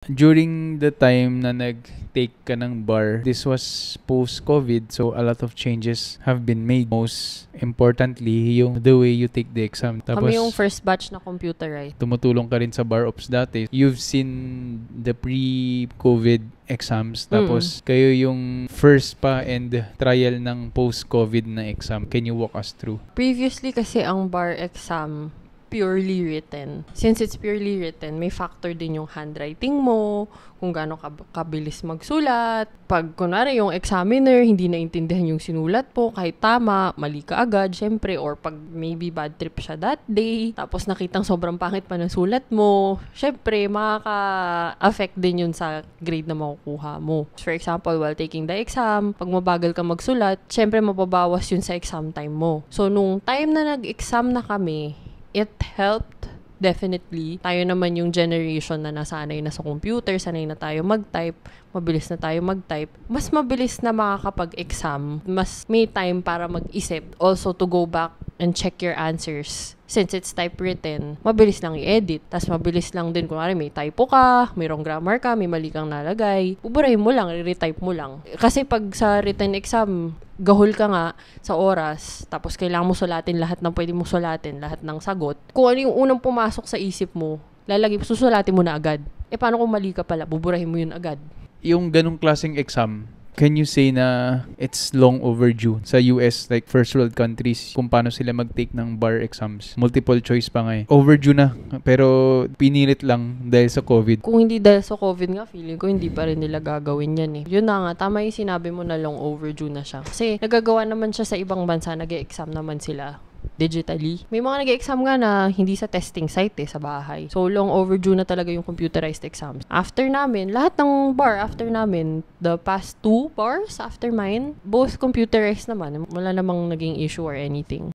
During the time na nag-take ka ng bar, this was post-COVID, so a lot of changes have been made. Most importantly, yung the way you take the exam. Tapos, Kami yung first batch na computerized. tumutulong ka rin sa bar ops dati. You've seen the pre-COVID exams. Tapos, kayo yung first pa and trial ng post-COVID na exam. Can you walk us through? Previously kasi ang bar exam, purely written. Since it's purely written, may factor din yung handwriting mo, kung gaano kabilis magsulat. Pag, kunwari, yung examiner, hindi naintindihan yung sinulat po, kahit tama, mali ka agad, syempre, or pag maybe bad trip siya that day, tapos nakitang sobrang pangit pa ng sulat mo, syempre, makaka-affect din yun sa grade na makukuha mo. For example, while taking the exam, pag mabagal ka magsulat, syempre, mababawas yun sa exam time mo. So, nung time na nag-exam na kami, it helped, definitely. Tayo naman yung generation na nasanay na sa computer, sanay na tayo mag-type, mabilis na tayo mag-type. Mas mabilis na makakapag-exam, mas may time para mag-isip. Also, to go back and check your answers. Since it's typewritten, mabilis lang i-edit. Tapos mabilis lang din, kunwari may typo ka, may wrong grammar ka, may mali kang nalagay. Buburahin mo lang, re-retype mo lang. Kasi pag sa written exam, gahol ka nga sa oras, tapos kailangan mo sulatin lahat ng pwede mo sulatin, lahat ng sagot. Kung ano yung unang pumasok sa isip mo, susulatin mo na agad. Paano kung mali ka pala? Buburahin mo yun agad. Yung ganong klaseng exam, can you say na it's long overdue sa US, like first world countries, kung paano sila mag-take ng bar exams? Multiple choice pa nga eh. Overdue na, pero pinilit lang dahil sa COVID. Kung hindi dahil sa COVID nga, feeling ko hindi pa rin nila gagawin yan eh. Yun na nga, tama yung sinabi mo na long overdue na siya. Kasi nagagawa naman siya sa ibang bansa, nag-e-exam naman sila digitally. May mga nag-exam nga na hindi sa testing site sa bahay. So, long overdue na talaga yung computerized exams. After namin, lahat ng bar after namin, the past 2 bars after mine, both computerized naman. Wala namang naging issue or anything.